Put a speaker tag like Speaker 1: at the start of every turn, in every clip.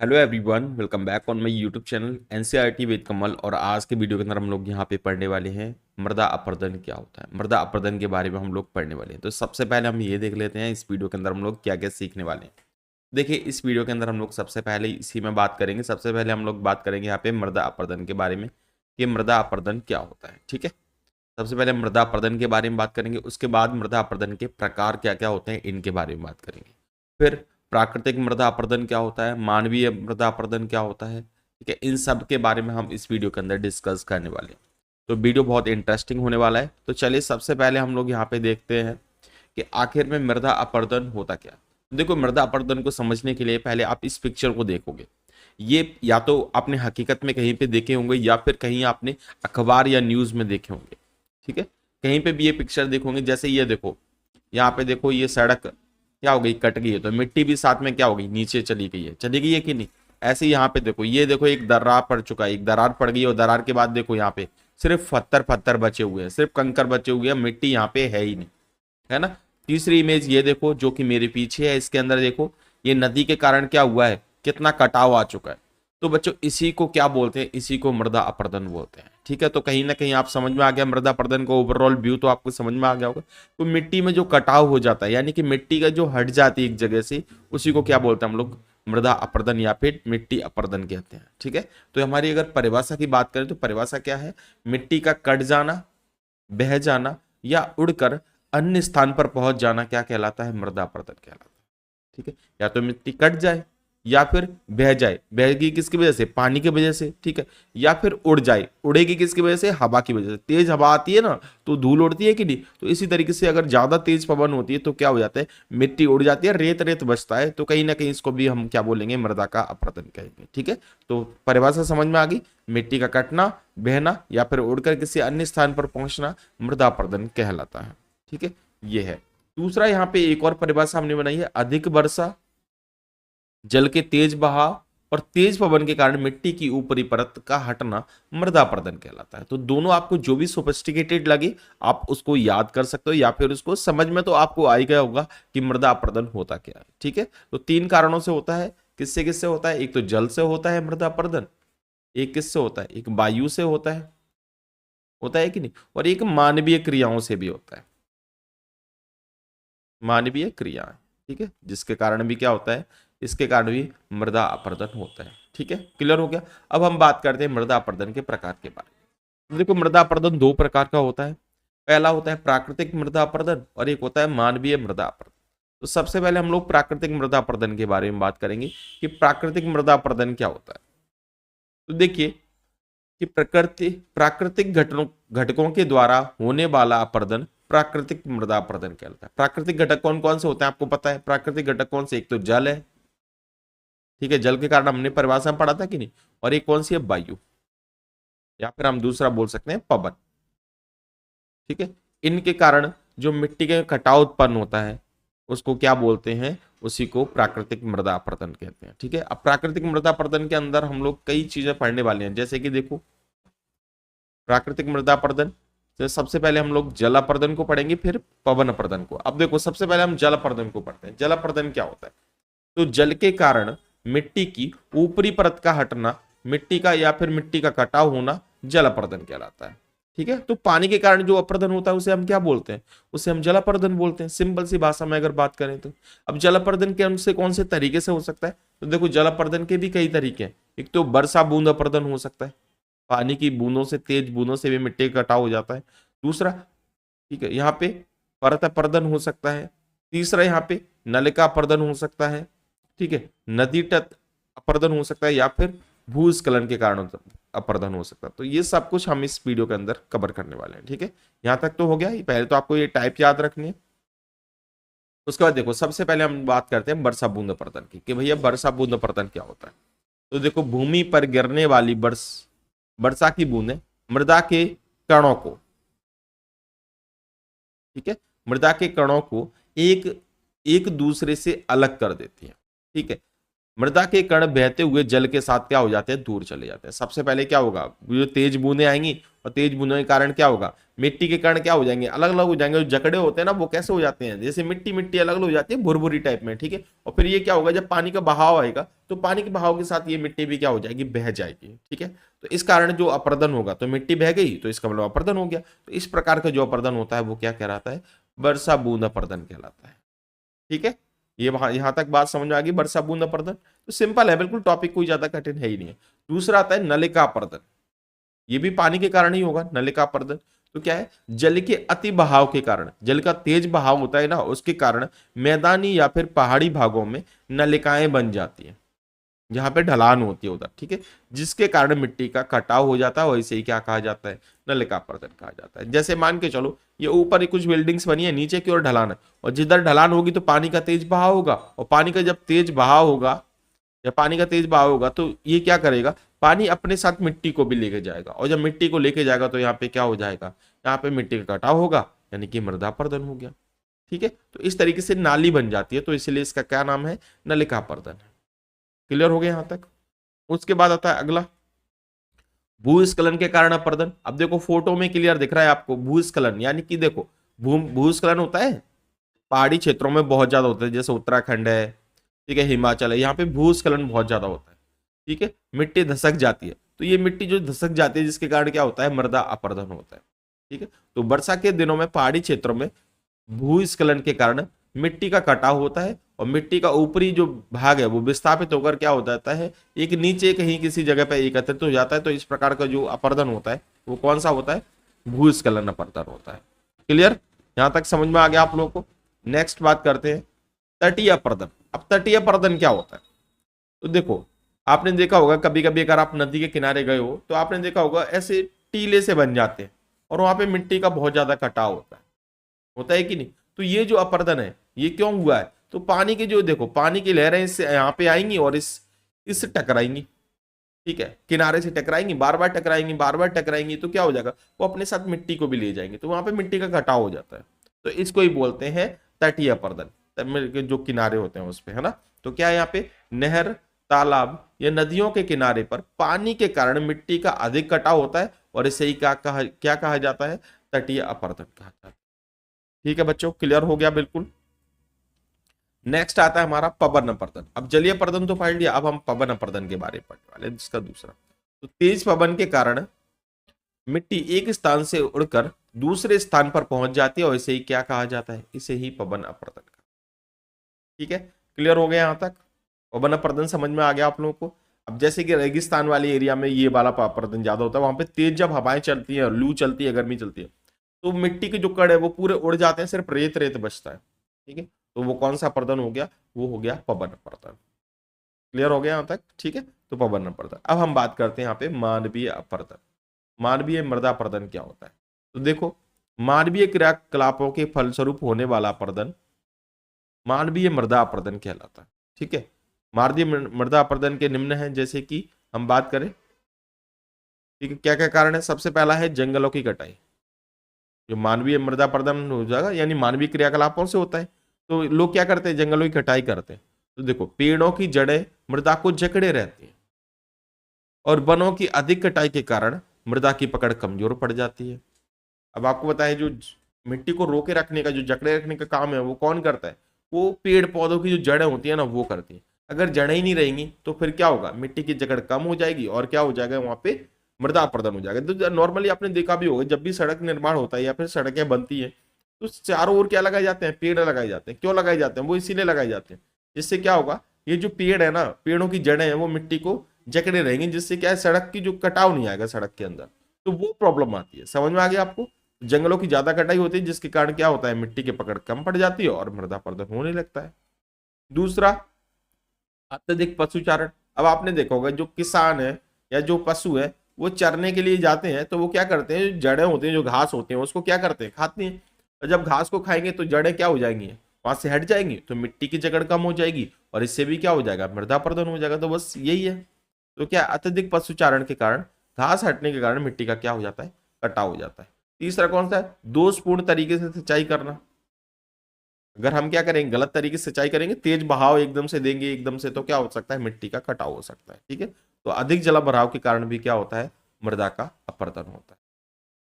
Speaker 1: Hello everyone, welcome back on my YouTube channel NCERT with Kamal. और आज के video के अंदर हम लोग यहाँ पे पढ़ने वाले हैं मृदा अपरदन क्या होता है। मृदा अपरदन के बारे में हम लोग पढ़ने वाले हैं। तो सबसे पहले हम ये देख लेते हैं इस वीडियो के अंदर हम लोग क्या क्या सीखने वाले हैं। देखिए, इस वीडियो के अंदर हम लोग सबसे पहले इसी में बात करेंगे। सबसे पहले हम लोग बात करेंगे यहाँ पे मृदा अपरदन के बारे में कि मृदा अपरदन क्या होता है। ठीक है, सबसे पहले मृदा अपरदन के बारे में बात करेंगे। उसके बाद मृदा अपरदन के प्रकार क्या क्या होते हैं इनके बारे में बात करेंगे। फिर प्राकृतिक मृदा अपरदन क्या होता है, मानवीय मृदा अपरदन क्या होता है। ठीक है, इन सब के बारे में हम इस वीडियो के अंदर डिस्कस करने वाले हैं। तो वीडियो बहुत इंटरेस्टिंग होने वाला है। तो चलिए सबसे पहले हम लोग यहाँ पे देखते हैं कि आखिर में मृदा अपरदन होता क्या है। देखो, मृदा अपरदन को समझने के लिए पहले आप इस पिक्चर को देखोगे। ये या तो आपने हकीकत में कहीं पे देखे होंगे या फिर कहीं आपने अखबार या न्यूज में देखे होंगे। ठीक है, कहीं पे भी ये पिक्चर देखोगे। जैसे ये देखो, यहाँ पे देखो, ये सड़क क्या हो गई, कट गई है। तो मिट्टी भी साथ में क्या हो गई, नीचे चली गई है कि नहीं। ऐसे ही यहाँ पे देखो, ये देखो एक दरार पड़ चुका है, एक दरार पड़ गई और दरार के बाद देखो यहाँ पे सिर्फ पत्थर पत्थर बचे हुए हैं, सिर्फ कंकर बचे हुए हैं, मिट्टी यहाँ पे है ही नहीं, है ना। तीसरी इमेज ये देखो जो कि मेरे पीछे है, इसके अंदर देखो ये नदी के कारण क्या हुआ है, कितना कटाव आ चुका है। तो बच्चों इसी को क्या बोलते हैं, इसी को मृदा अपरदन बोलते हैं। ठीक है, तो कहीं ना कहीं आप समझ में आ गया मृदा अपरदन का ओवरऑल व्यू, तो आपको समझ में आ गया होगा। तो मिट्टी में जो कटाव हो जाता है, यानी कि मिट्टी का जो हट जाती है एक जगह से, उसी को क्या बोलते हैं हम लोग, मृदा अपरदन या फिर मिट्टी अपरदन कहते हैं। ठीक है, तो हमारी अगर परिभाषा की बात करें तो परिभाषा क्या है, मिट्टी का कट जाना, बह जाना या उड़कर अन्य स्थान पर पहुंच जाना क्या कहलाता है, मृदा अपरदन कहलाता है। ठीक है, या तो मिट्टी कट जाए या फिर बह जाए। बहेगी किसकी वजह से, पानी की वजह से। ठीक है, या फिर उड़ जाए, उड़ेगी किसकी वजह से, हवा की वजह से। तेज हवा आती है ना तो धूल उड़ती है कि नहीं। तो इसी तरीके से अगर ज्यादा तेज पवन होती है तो क्या हो जाता है, मिट्टी उड़ जाती है, रेत रेत बचता है। तो कहीं ना कहीं इसको भी हम क्या बोलेंगे, मृदा का अपरदन कहेंगे। ठीक है, तो परिभाषा समझ में आ गई, मिट्टी का कटना, बहना या फिर उड़कर किसी अन्य स्थान पर पहुंचना मृदा अपरदन कहलाता है। ठीक है, ये है। दूसरा यहाँ पे एक और परिभाषा हमने बनाई है, अधिक वर्षा, जल के तेज बहाव और तेज पवन के कारण मिट्टी की ऊपरी परत का हटना मृदा अपरदन कहलाता है। तो दोनों आपको जो भी सोफिस्टिकेटेड लगे आप उसको याद कर सकते हो, या फिर उसको समझ में तो आपको आ ही गया होगा कि मृदा अपरदन होता क्या है। ठीक है, तो तीन कारणों से होता है। किससे किससे होता है, एक तो जल से होता है मृदा अपरदन, एक किससे होता है, एक वायु से होता है कि नहीं, और एक मानवीय क्रियाओं से भी होता है, मानवीय क्रियाएं। ठीक है, जिसके कारण भी क्या होता है, इसके कारण भी मृदा अपरदन होता है। ठीक है, क्लियर हो गया। अब हम बात करते हैं मृदा अपरदन के प्रकार के बारे में। देखो, मृदा अपरदन दो प्रकार का होता है। पहला होता है प्राकृतिक मृदा अपरदन और एक होता है मानवीय मृदा अपरदन। तो सबसे पहले हम लोग प्राकृतिक मृदा अपरदन के बारे में बात करेंगे कि प्राकृतिक मृदा अपरदन क्या होता है। तो देखिए कि प्रकृति प्राकृतिक घटकों के द्वारा होने वाला अपरदन प्राकृतिक मृदा अपरदन कहलाता है। प्राकृतिक घटक कौन कौन से होते हैं आपको पता है, प्राकृतिक घटक कौन से, एक तो जल है। ठीक है, जल के कारण हमने परिभाषा में पढ़ा था कि नहीं। और एक कौन सी है, वायु, या फिर हम दूसरा बोल सकते हैं पवन। ठीक है, इनके कारण जो मिट्टी के कटाव उत्पन्न होता है उसको क्या बोलते हैं, उसी को प्राकृतिक मृदा अपरदन कहते हैं। ठीक है, अब प्राकृतिक मृदा अपरदन के अंदर हम लोग कई चीजें पढ़ने वाले हैं। जैसे कि देखो, प्राकृतिक मृदा अपरदन, तो सबसे पहले हम लोग जल अपरदन को पढ़ेंगे, फिर पवन अपरदन को। अब देखो, सबसे पहले हम जल अपरदन को पढ़ते हैं। जल अपरदन क्या होता है, तो जल के कारण मिट्टी की ऊपरी परत का हटना, मिट्टी का या फिर मिट्टी का कटाव होना जल अपरदन कहलाता है। ठीक है, तो पानी के कारण जो अपरदन होता है उसे हम क्या बोलते हैं, उसे हम जल अपरदन बोलते हैं, सिंपल सी भाषा में अगर बात करें तो। अब जल अपरदन के से कौन से तरीके से हो सकता है, तो देखो जल अपरदन के भी कई तरीके हैं। एक तो वर्षा बूंद अपरदन हो सकता है, पानी की बूंदों से, तेज बूंदों से भी मिट्टी का कटाव हो जाता है। दूसरा, ठीक है, यहाँ पे परत अपरदन हो सकता है। तीसरा, यहाँ पे नलिका अपरदन हो सकता है। ठीक है, नदी तट अपरदन हो सकता है, या फिर भूस्खलन के कारण अपरदन हो सकता है। तो ये सब कुछ हम इस वीडियो के अंदर कवर करने वाले हैं। ठीक है, यहाँ तक तो हो गया। पहले तो आपको ये टाइप याद रखनी है। उसके बाद देखो, सबसे पहले हम बात करते हैं वर्षा बूंद अपरदन की, कि भैया वर्षा बूंद अपरदन क्या होता है। तो देखो, भूमि पर गिरने वाली वर्षा की बूंदें मृदा के कणों को, ठीक है, मृदा के कणों को एक एक दूसरे से अलग कर देती है। ठीक है, मृदा के कण बहते हुए जल के साथ क्या हो जाते हैं, दूर चले जाते हैं। सबसे पहले क्या होगा, जो तेज बूंदें आएंगी और तेज बूंदों के कारण क्या होगा, मिट्टी के कण क्या हो जाएंगे, अलग अलग हो जाएंगे। जो जकड़े होते हैं ना वो कैसे हो जाते हैं, जैसे मिट्टी मिट्टी अलग अलग हो जाती है, भुरभुरी टाइप में, ठीक है। और फिर ये क्या होगा, जब पानी का बहाव आएगा तो पानी के बहाव के साथ ये मिट्टी भी क्या हो जाएगी, बह जाएगी, ठीक है। तो इस कारण जो अपर्दन होगा, तो मिट्टी बह गई तो इसका मतलब अपर्दन हो गया। तो इस प्रकार का जो अपर्दन होता है वो क्या कहलाता है, वर्षा बूंद अपर्दन कहलाता है, ठीक है। ये वहां यहां तक बात समझ में आ गई, वर्षा बूंद अपर्दन। तो सिंपल है बिल्कुल, टॉपिक कोई ज्यादा कठिन है ही नहीं है। दूसरा आता है नलिका अपर्दन। ये भी पानी के कारण ही होगा, नलिका अपर्दन। तो क्या है, जल के अति बहाव के कारण, जल का तेज बहाव होता है ना, उसके कारण मैदानी या फिर पहाड़ी भागों में नलिकाएं बन जाती हैं, जहां पे ढलान होती है उधर, ठीक है। जिसके कारण मिट्टी का कटाव हो जाता है, वैसे ही क्या कहा जाता है, नलिका अपर्दन कहा जाता है। जैसे मान के चलो, ये ऊपर ही कुछ बिल्डिंग्स बनी है, नीचे की ओर ढलान है, और जिधर ढलान होगी तो पानी का तेज बहाव होगा, और पानी का जब तेज बहाव होगा, या पानी का तेज बहाव होगा, तो ये क्या करेगा, पानी अपने साथ मिट्टी को भी लेके जाएगा, और जब मिट्टी को लेके जाएगा तो यहाँ पे क्या हो जाएगा, यहाँ पे मिट्टी का कटाव होगा, यानी कि मृदा अपर्दन हो गया, ठीक है। तो इस तरीके से नाली बन जाती है, तो इसलिए इसका क्या नाम है, नलिका अपर्दन है। क्लियर हो गया यहां तक। उसके बाद आता है अगला, भूस्खलन के कारण अपर्दन। अब देखो फोटो में क्लियर दिख रहा है आपको, भूस्खलन यानी कि देखो, भूस्खलन होता है पहाड़ी क्षेत्रों में बहुत ज्यादा होता है, जैसे उत्तराखंड है, ठीक है, हिमाचल है, यहाँ पे भूस्खलन बहुत ज्यादा होता है, ठीक है। मिट्टी धसक जाती है, तो ये मिट्टी जो धसक जाती है जिसके कारण क्या होता है, मृदा अपर्दन होता है, ठीक है। तो वर्षा के दिनों में पहाड़ी क्षेत्रों में भूस्खलन के कारण मिट्टी का कटाव होता है, और मिट्टी का ऊपरी जो भाग है वो विस्थापित होकर क्या हो जाता है, एक नीचे कहीं किसी जगह पर एकत्रित हो जाता है। तो इस प्रकार का जो अपर्दन होता है वो कौन सा होता है, भूस्खलन अपर्दन होता है। क्लियर, यहां तक समझ में आ गया आप लोगों को। नेक्स्ट बात करते हैं तटीय अपर्दन। अब तटीय अपर्दन क्या होता है, तो देखो, आपने देखा होगा कभी कभी अगर आप नदी के किनारे गए हो तो आपने देखा होगा ऐसे टीले से बन जाते हैं, और वहां पे मिट्टी का बहुत ज्यादा कटाव होता है कि नहीं। तो ये जो अपर्दन है ये क्यों हुआ है, तो पानी के जो देखो, पानी की लहरें इससे यहाँ पे आएंगी और इससे टकराएंगी, ठीक है, किनारे से टकराएंगी, बार बार टकराएंगी, बार बार टकराएंगी, तो क्या हो जाएगा, वो अपने साथ मिट्टी को भी ले जाएंगे, तो वहां पे मिट्टी का घटाव हो जाता है। तो इसको ही बोलते हैं तटीय अपर्दन, के जो किनारे होते हैं उस पे, है ना। तो क्या है यहाँ पे, नहर, तालाब या नदियों के किनारे पर पानी के कारण मिट्टी का अधिक कटाव होता है, और इसे ही क्या कहा जाता है, तटीय अपर्दन कहा जाता है। ठीक है बच्चों, क्लियर हो गया बिल्कुल। नेक्स्ट आता है हमारा पवन अपर्दन। अब जलीय अपर्दन तो पढ़ लिया, अब हम पवन अपर्दन के बारे में पढ़ने वाले हैं, जिसका दूसरा। तो तेज पवन के कारण मिट्टी एक स्थान से उड़कर दूसरे स्थान पर पहुंच जाती है, और इसे ही क्या कहा जाता है, इसे ही पवन अपर्दन का। ठीक है, क्लियर हो गया यहां तक, पवन अपर्दन समझ में आ गया आप लोगों को। अब जैसे कि रेगिस्तान वाले एरिया में ये वाला अपर्दन ज्यादा होता है, वहां पे तेज जब हवाएं चलती है, लू चलती है, गर्मी चलती है, तो मिट्टी के जो कण है वो पूरे उड़ जाते हैं, सिर्फ रेत रेत बचता है, ठीक है। तो वो कौन सा अपर्दन हो गया, वो हो गया पवन अपर्दन। क्लियर हो गया यहां तक, ठीक है। तो पवन अपर्दन। अब हम बात करते हैं यहाँ पे मानवीय अपर्दन। मानवीय मृदा अपर्दन क्या होता है, तो देखो, मानवीय क्रियाकलापों के फलस्वरूप होने वाला अपर्दन मानवीय मृदा अपर्दन कहलाता है, ठीक है। मानवीय मृदा अपर्दन के निम्न है, जैसे कि हम बात करें, ठीक है, क्या क्या कारण है। सबसे पहला है जंगलों की कटाई, जो मानवीय मृदा अपर्दन हो जाएगा, यानी मानवीय क्रियाकलापों से होता है। तो लोग क्या करते हैं, जंगलों की कटाई करते हैं। तो देखो, पेड़ों की जड़ें मृदा को जकड़े रहती हैं, और वनों की अधिक कटाई के कारण मृदा की पकड़ कमजोर पड़ जाती है। अब आपको बताएं, जो मिट्टी को रोके रखने का, जो जकड़े रखने का काम है, वो कौन करता है, वो पेड़ पौधों की जो जड़ें होती है ना, वो करती है। अगर जड़ें ही नहीं रहेंगी तो फिर क्या होगा, मिट्टी की जकड़ कम हो जाएगी, और क्या हो जाएगा, वहां पे मृदा अपर्दन हो जाएगा। तो नॉर्मली आपने देखा भी होगा, जब भी सड़क निर्माण होता है या फिर सड़कें बनती है, तो चारों ओर क्या लगाए जाते हैं, पेड़ लगाए जाते हैं। क्यों लगाए जाते हैं, वो इसीलिए लगाए जाते हैं, जिससे क्या होगा, ये जो पेड़ है ना, पेड़ों की जड़ें हैं वो मिट्टी को जकड़े रहेंगी, जिससे क्या है, सड़क की जो कटाव नहीं आएगा सड़क के अंदर, तो वो प्रॉब्लम आती है। समझ में आ गया आपको। जंगलों की ज्यादा कटाई होती है, जिसके कारण क्या होता है, मिट्टी की पकड़ कम पड़ जाती है और मृदा अपर्दन होने लगता है। दूसरा, अत्यधिक पशुचारण। अब आपने देखा होगा, जो किसान है या जो पशु है, वो चरने के लिए जाते हैं, तो वो क्या करते हैं, जो जड़ें होती हैं, जो घास होती हैं, उसको क्या करते हैं, खाते हैं। और जब घास को खाएंगे तो जड़ें क्या हो जाएंगी, वहां से हट जाएंगी, तो मिट्टी की जकड़ कम हो जाएगी, और इससे भी क्या हो जाएगा, मृदा अपर्दन हो जाएगा। तो बस यही है। तो क्या, अत्यधिक पशुचारण के कारण, घास हटने के कारण मिट्टी का क्या हो जाता है, कटाव हो जाता है। तीसरा कौन सा है, दोषपूर्ण तरीके से सिंचाई करना। अगर हम क्या करेंगे, गलत तरीके से सिंचाई करेंगे, तेज बहाव एकदम से देंगे एकदम से, तो क्या हो सकता है, मिट्टी का कटाव हो सकता है। ठीक है, तो अधिक जलाभराव के कारण भी क्या होता है, मृदा का अपरदन होता है।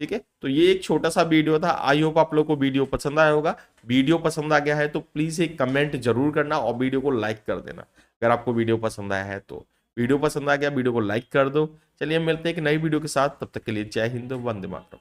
Speaker 1: ठीक है, तो ये एक छोटा सा वीडियो था। आई होप आप लोग को वीडियो पसंद आया होगा। वीडियो पसंद आ गया है तो प्लीज एक कमेंट जरूर करना और वीडियो को लाइक कर देना अगर आपको वीडियो पसंद आया है तो। वीडियो पसंद आ गया, वीडियो को लाइक कर दो। चलिए मिलते हैं एक नई वीडियो के साथ, तब तक के लिए जय हिंद, वंदे मातरम।